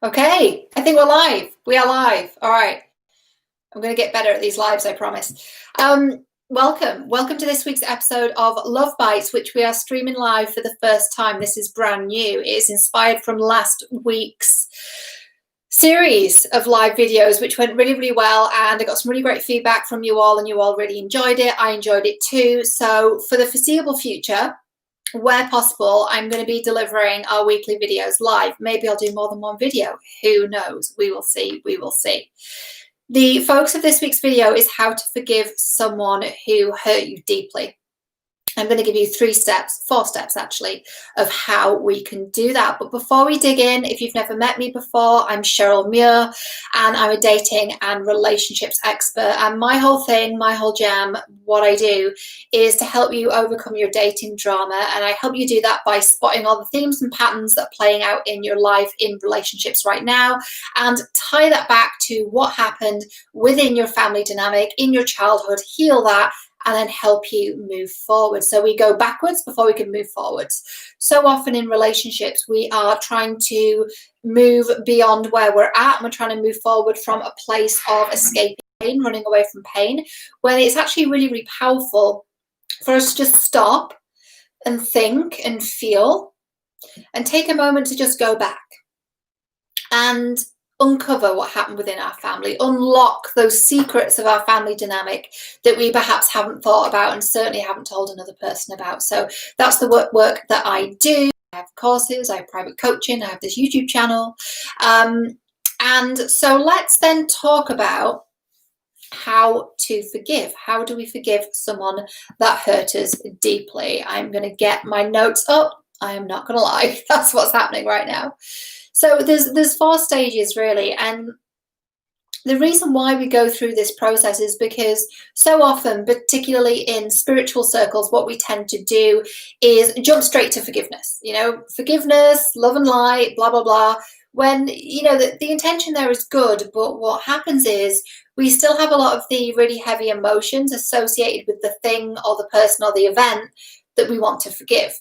Okay, I think we're live. We are live. All right. I'm going to get better at these lives, I promise. Welcome to this week's episode of Love Bites, which we are streaming live for the first time. This is brand new. It is inspired from last week's series of live videos, which went really, really well. And I got some really great feedback from you all, and you all really enjoyed it. I enjoyed it too. So for the foreseeable future, where possible, I'm going to be delivering our weekly videos live. Maybe I'll do more than one video. Who knows? We will see. We will see. The focus of this week's video is how to forgive someone who hurt you deeply. I'm going to give you 4 steps actually, of how we can do that. But before we dig in, if you've never met me before, I'm Cheryl Muir, and I'm a dating and relationships expert. And my whole thing, my whole jam, what I do is to help you overcome your dating drama. And I help you do that by spotting all the themes and patterns that are playing out in your life in relationships right now, and tie that back to what happened within your family dynamic, in your childhood, heal that, and then help you move forward. So we go backwards before we can move forwards. So often in relationships, we are trying to move beyond where we're at, and we're trying to move forward from a place of escaping pain, running away from pain, when it's actually really, really powerful for us to just stop and think and feel and take a moment to just go back and uncover what happened within our family, unlock those secrets of our family dynamic that we perhaps haven't thought about and certainly haven't told another person about. So that's the work that I do. I have courses, I have private coaching, I have this YouTube channel. And so let's then talk about how to forgive. How do we forgive someone that hurt us deeply? I'm going to get my notes up. I am not going to lie. That's what's happening right now. So there's 4 stages really, and the reason why we go through this process is because so often, particularly in spiritual circles, what we tend to do is jump straight to forgiveness. Forgiveness, love and light, blah, blah, blah. When, the intention there is good, but what happens is we still have a lot of the really heavy emotions associated with the thing or the person or the event that we want to forgive.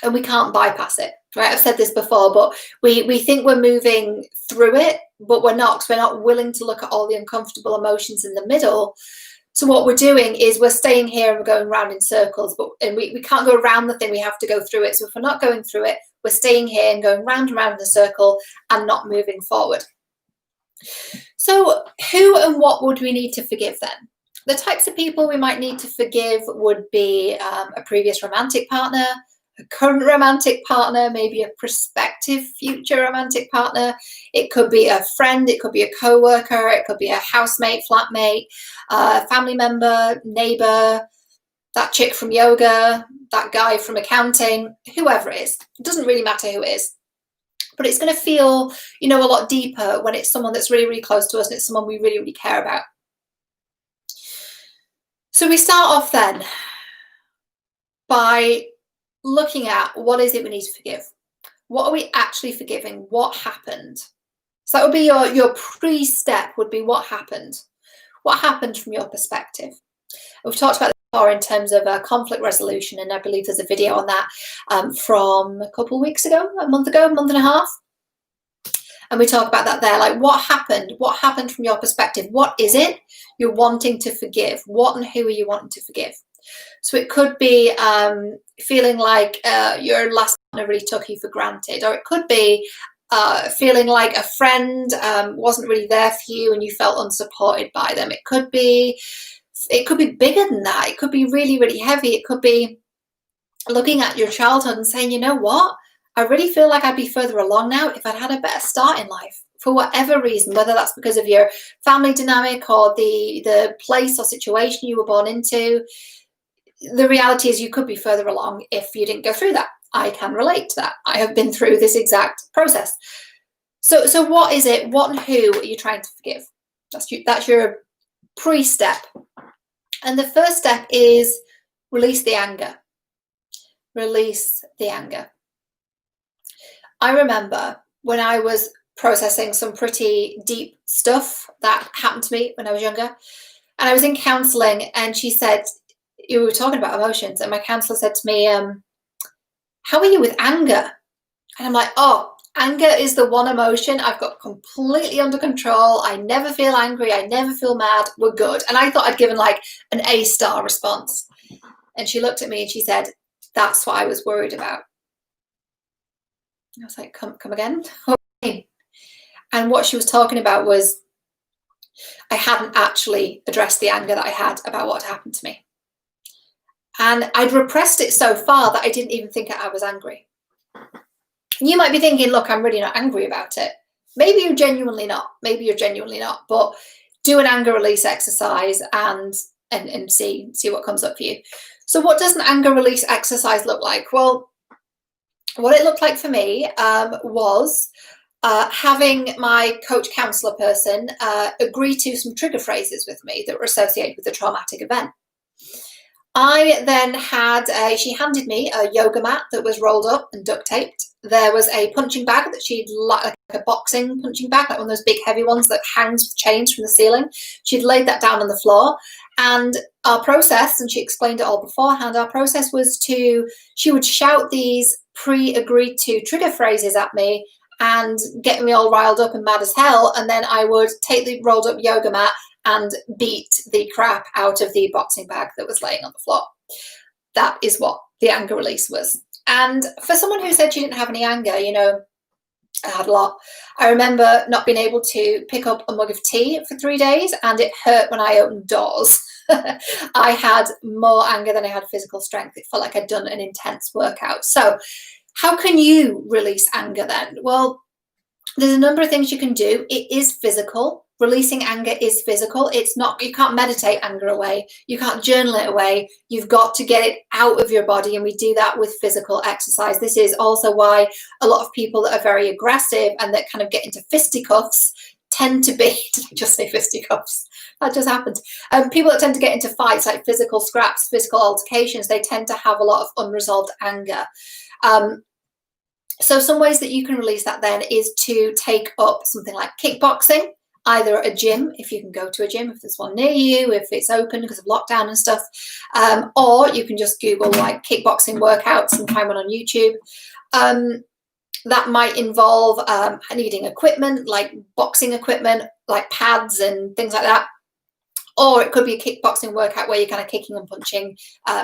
And we can't bypass it, right? I've said this before, but we think we're moving through it, but we're not, because we're not willing to look at all the uncomfortable emotions in the middle. So what we're doing is we're staying here and we're going around in circles, and we can't go around the thing, we have to go through it. So if we're not going through it, we're staying here and going round and round in a circle and not moving forward. So who and what would we need to forgive then? The types of people we might need to forgive would be a previous romantic partner, a current romantic partner, maybe a prospective future romantic partner. It could be a friend, it could be a coworker, it could be a housemate, flatmate, family member, neighbor, that chick from yoga, that guy from accounting, whoever it is. It doesn't really matter who it is. But it's going to feel, a lot deeper when it's someone that's really, really close to us and it's someone we really, really care about. So we start off then by looking at what is it we need to forgive. What are we actually forgiving? What happened? So that would be your pre-step, would be what happened. What happened from your perspective? We've talked about this before in terms of conflict resolution, and I believe there's a video on that from a couple of weeks ago, a month and a half. And we talk about that there, like what happened? What happened from your perspective? What is it you're wanting to forgive? What and who are you wanting to forgive? So it could be feeling like your last partner really took you for granted, or it could be feeling like a friend wasn't really there for you and you felt unsupported by them. It could be bigger than that. It could be really, really heavy. It could be looking at your childhood and saying, you know what? I really feel like I'd be further along now if I'd had a better start in life. For whatever reason, whether that's because of your family dynamic or the place or situation you were born into, the reality is you could be further along if you didn't go through that. I can relate to that. I have been through this exact process. So what is it? What and who are you trying to forgive? That's your pre-step. And the first step is release the anger. Release the anger. I remember when I was processing some pretty deep stuff that happened to me when I was younger, and I was in counselling, and she said, you were talking about emotions, and my counsellor said to me, how are you with anger? And I'm like, oh, Anger is the one emotion I've got completely under control. I never feel angry. I never feel mad. We're good. And I thought I'd given like an A-star response. And she looked at me and she said, that's what I was worried about. I was like, come again? And what she was talking about was I hadn't actually addressed the anger that I had about what happened to me. And I'd repressed it so far that I didn't even think I was angry. And you might be thinking, look, I'm really not angry about it. Maybe you're genuinely not. Maybe you're genuinely not. But do an anger release exercise and see what comes up for you. So what does an anger release exercise look like? Well, what it looked like for me was having my coach counselor person agree to some trigger phrases with me that were associated with a traumatic event. I then had, she handed me a yoga mat that was rolled up and duct taped. There was a punching bag that she'd, like a boxing punching bag, like one of those big heavy ones that hangs with chains from the ceiling. She'd laid that down on the floor. And our process, and she explained it all beforehand, our process was she would shout these pre-agreed to trigger phrases at me and get me all riled up and mad as hell. And then I would take the rolled up yoga mat and beat the crap out of the boxing bag that was laying on the floor. That is what the anger release was. And for someone who said she didn't have any anger, you know, I had a lot. I remember not being able to pick up a mug of tea for 3 days, and it hurt when I opened doors. I had more anger than I had physical strength. It felt like I'd done an intense workout. So how can you release anger then? Well, there's a number of things you can do. It is physical. Releasing anger is physical. It's not, you can't meditate anger away. You can't journal it away. You've got to get it out of your body. And we do that with physical exercise. This is also why a lot of people that are very aggressive and that kind of get into fisticuffs tend to be, did I just say fisticuffs? That just happened. People that tend to get into fights, like physical scraps, physical altercations, they tend to have a lot of unresolved anger. So some ways that you can release that then is to take up something like kickboxing, either at a gym, if you can go to a gym, if there's one near you, if it's open because of lockdown and stuff, or you can just Google like kickboxing workouts and find one on YouTube. That might involve needing equipment, like boxing equipment, like pads and things like that. Or it could be a kickboxing workout where you're kind of kicking and punching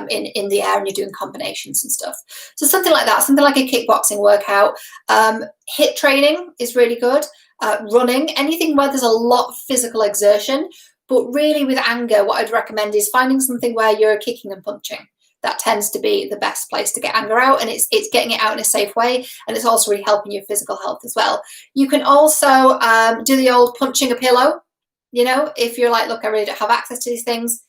in the air and you're doing combinations and stuff. So something like that, something like a kickboxing workout. HIIT training is really good. Running, anything where there's a lot of physical exertion. But really with anger, what I'd recommend is finding something where you're kicking and punching. That tends to be the best place to get anger out, and it's getting it out in a safe way, and it's also really helping your physical health as well. You can also do the old punching a pillow. You know, if you're like, look, I really don't have access to these things,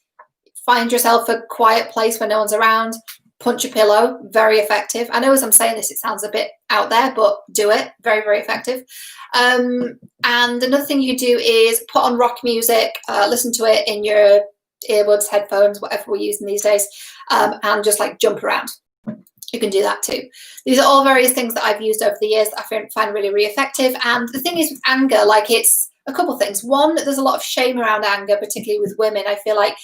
find yourself a quiet place where no one's around, punch a pillow, very effective. I know as I'm saying this, it sounds a bit out there, but do it, very, very effective. And another thing you do is put on rock music, listen to it in your earbuds, headphones, whatever we're using these days, and just like jump around. You can do that too. These are all various things that I've used over the years that I find really, really effective. And the thing is with anger, like it's a couple of things. One, there's a lot of shame around anger, particularly with women. I feel like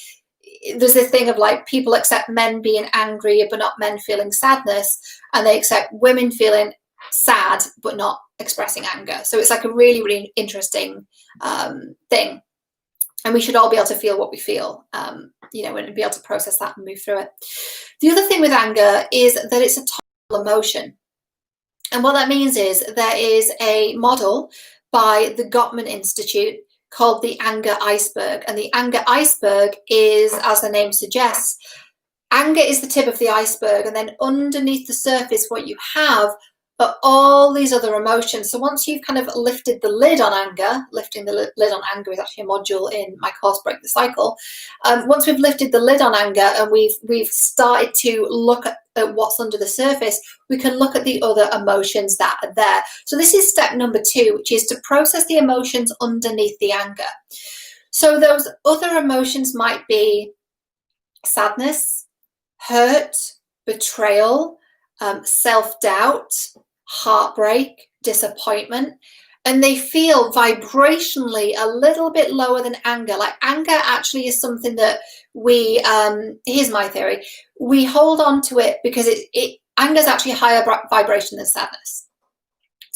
there's this thing of like people accept men being angry but not men feeling sadness, and they accept women feeling sad but not expressing anger. So it's like a really, really interesting thing. And we should all be able to feel what we feel, you know, and be able to process that and move through it. The other thing with anger is that it's a total emotion. And what that means is there is a model by the Gottman Institute called the anger iceberg. And the anger iceberg is, as the name suggests, anger is the tip of the iceberg. And then underneath the surface, what you have are all these other emotions. So once you've kind of lifted the lid on anger, lifting the lid on anger is actually a module in my course, Break the Cycle. Once we've lifted the lid on anger and we've started to look at what's under the surface, we can look at the other emotions that are there. So this is step number 2, which is to process the emotions underneath the anger. So those other emotions might be sadness, hurt, betrayal, self-doubt, heartbreak, disappointment, and they feel vibrationally a little bit lower than anger. Like anger actually is something that we, here's my theory, we hold on to it because anger is actually higher vibration than sadness.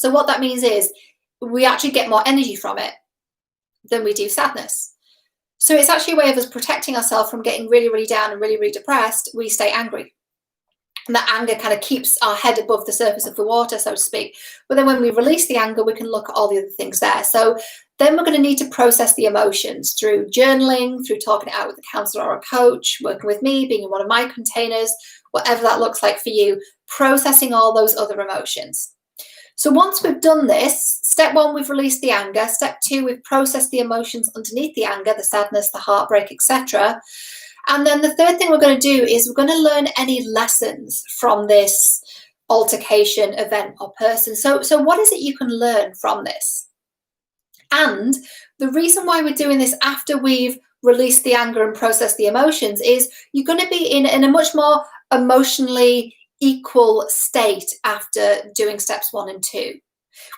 So what that means is we actually get more energy from it than we do sadness. So it's actually a way of us protecting ourselves from getting really, really down and really, really depressed. We stay angry. And that anger kind of keeps our head above the surface of the water, so to speak. But then when we release the anger, we can look at all the other things there. So then we're going to need to process the emotions through journaling, through talking it out with a counselor or a coach, working with me, being in one of my containers, whatever that looks like for you, processing all those other emotions. So once we've done this, step one, we've released the anger. Step two, we've processed the emotions underneath the anger, the sadness, the heartbreak, etc. And then the third thing we're going to do is we're going to learn any lessons from this altercation, event, or person. So what is it you can learn from this? And the reason why we're doing this after we've released the anger and processed the emotions is you're going to be in a much more emotionally equal state after doing steps 1 and 2.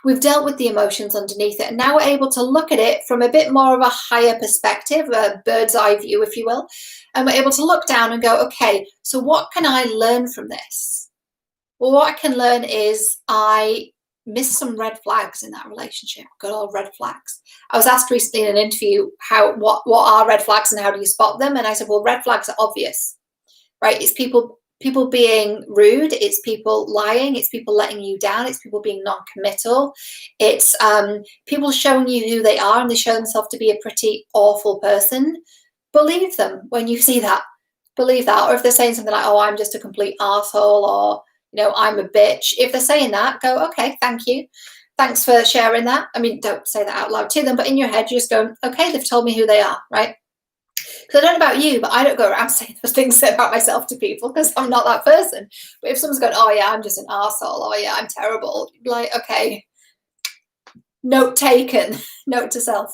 We've dealt with the emotions underneath it, and now we're able to look at it from a bit more of a higher perspective, a bird's eye view, if you will. And we're able to look down and go, okay, so what can I learn from this? Well, what I can learn is I missed some red flags in that relationship. Good old red flags. I was asked recently in an interview what are red flags and how do you spot them? And I said, well, red flags are obvious, right? It's people being rude, it's people lying, it's people letting you down, it's people being non-committal, it's people showing you who they are and they show themselves to be a pretty awful person. Believe them when you see that. Believe that. Or if they're saying something like, oh, I'm just a complete arsehole, or, you know, I'm a bitch. If they're saying that, go, okay, thank you. Thanks for sharing that. I mean, don't say that out loud to them, but in your head, you just go, okay, they've told me who they are, right? Because I don't know about you, but I don't go around saying those things about myself to people because I'm not that person. But if someone's going, oh yeah, I'm just an arsehole, oh yeah, I'm terrible, like, okay, note taken, note to self.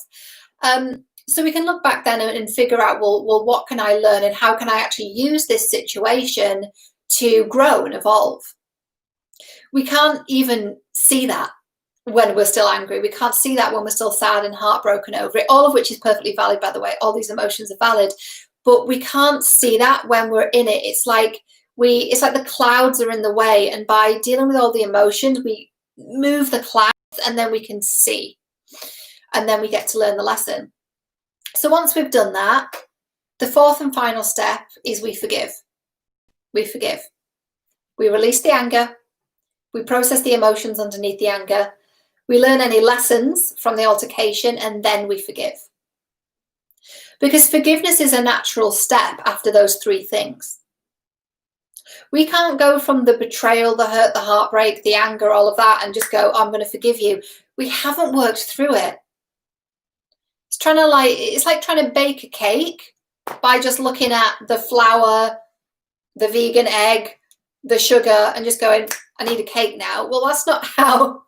So we can look back then and figure out, well, what can I learn and how can I actually use this situation to grow and evolve? We can't even see that when we're still angry. We can't see that when we're still sad and heartbroken over it, all of which is perfectly valid, by the way. All these emotions are valid, but we can't see that when we're in it. It's like the clouds are in the way, and by dealing with all the emotions, we move the clouds and then we can see, and then we get to learn the lesson. So once we've done that, the fourth and final step is we forgive. We forgive. We release the anger. We process the emotions underneath the anger. We learn any lessons from the altercation, and then we forgive. Because forgiveness is a natural step after those three things. We can't go from the betrayal, the hurt, the heartbreak, the anger, all of that, and just go, I'm going to forgive you. We haven't worked through it. It's like trying to bake a cake by just looking at the flour, the vegan egg, the sugar, and just going, I need a cake now. Well, that's not how.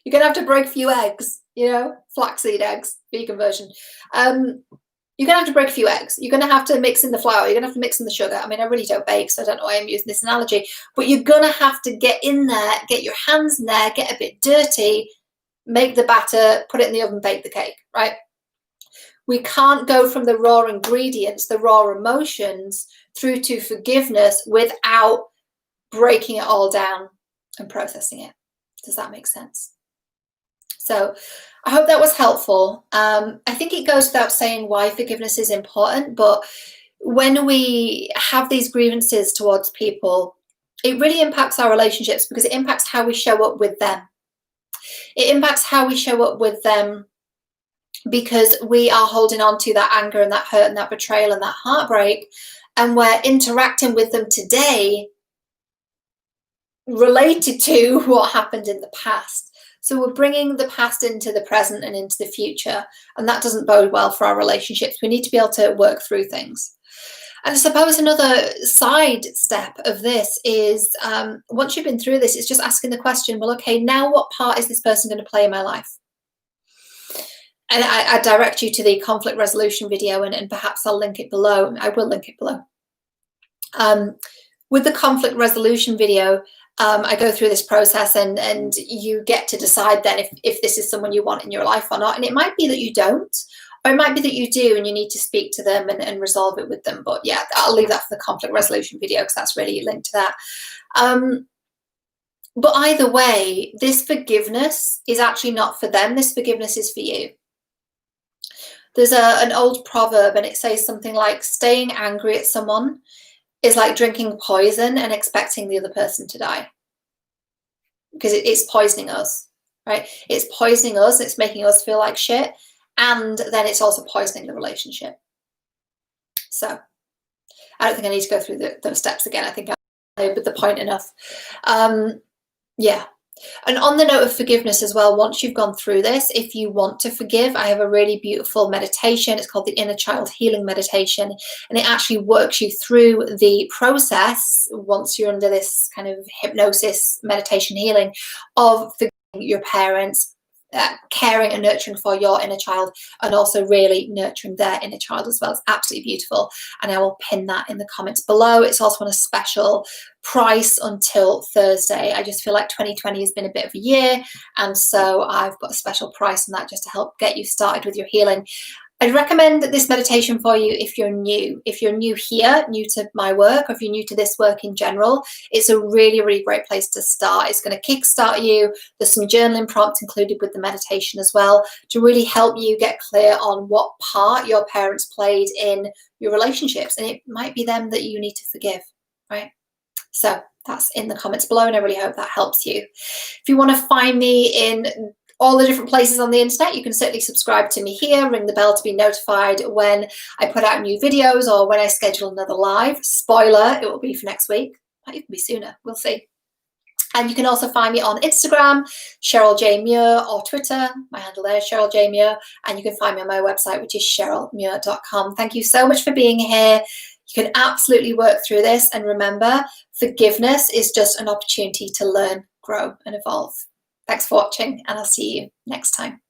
You're going to have to break a few eggs, you know, flaxseed eggs, vegan version. You're going to have to break a few eggs. You're going to have to mix in the flour. You're going to have to mix in the sugar. I mean, I really don't bake, so I don't know why I'm using this analogy. But you're going to have to get in there, get your hands in there, get a bit dirty, make the batter, put it in the oven, bake the cake, right? We can't go from the raw ingredients, the raw emotions, through to forgiveness without breaking it all down and processing it. Does that make sense? So I hope that was helpful. I think it goes without saying why forgiveness is important, but when we have these grievances towards people, it really impacts our relationships because it impacts how we show up with them. It impacts how we show up with them because we are holding on to that anger and that hurt and that betrayal and that heartbreak, and we're interacting with them today related to what happened in the past. So we're bringing the past into the present and into the future, and that doesn't bode well for our relationships. We need to be able to work through things. And I suppose another side step of this is once you've been through this, it's just asking the question, well, okay, now what part is this person going to play in my life? And I direct you to the conflict resolution video, and perhaps I'll link it below. I will link it below. With the conflict resolution video, I go through this process, and you get to decide then if this is someone you want in your life or not. And it might be that you don't, or it might be that you do and you need to speak to them and resolve it with them. But yeah, I'll leave that for the conflict resolution video because that's really linked to that. But either way, this forgiveness is actually not for them. This forgiveness is for you. There's an old proverb, and it says something like, staying angry at someone is like drinking poison and expecting the other person to die. Because it's poisoning us, right? It's poisoning us, it's making us feel like shit, and then it's also poisoning the relationship. So I don't think I need to go through those steps again. I think I labored the point enough. Yeah. And on the note of forgiveness as well, once you've gone through this, if you want to forgive, I have a really beautiful meditation. It's called the Inner Child Healing Meditation. And it actually works you through the process, once you're under this kind of hypnosis, meditation, healing, of forgiving your parents, caring and nurturing for your inner child, and also really nurturing their inner child as well. It's absolutely beautiful. And I will pin that in the comments below. It's also on a special price until Thursday. I just feel like 2020 has been a bit of a year, and so I've got a special price on that just to help get you started with your healing. I'd recommend this meditation for you if you're new. If you're new here, new to my work, or if you're new to this work in general, it's a really, really great place to start. It's going to kickstart you. There's some journaling prompts included with the meditation as well to really help you get clear on what part your parents played in your relationships. And it might be them that you need to forgive, right? So that's in the comments below, and I really hope that helps you. If you want to find me in all the different places on the internet, you can certainly subscribe to me here, ring the bell to be notified when I put out new videos or when I schedule another live. Spoiler, it will be for next week. Might even be sooner, we'll see. And you can also find me on Instagram, Cheryl J. Muir, or Twitter. My handle there is Cheryl J. Muir. And you can find me on my website, which is cherylmuir.com. Thank you so much for being here. You can absolutely work through this. And remember, forgiveness is just an opportunity to learn, grow, and evolve. Thanks for watching, and I'll see you next time.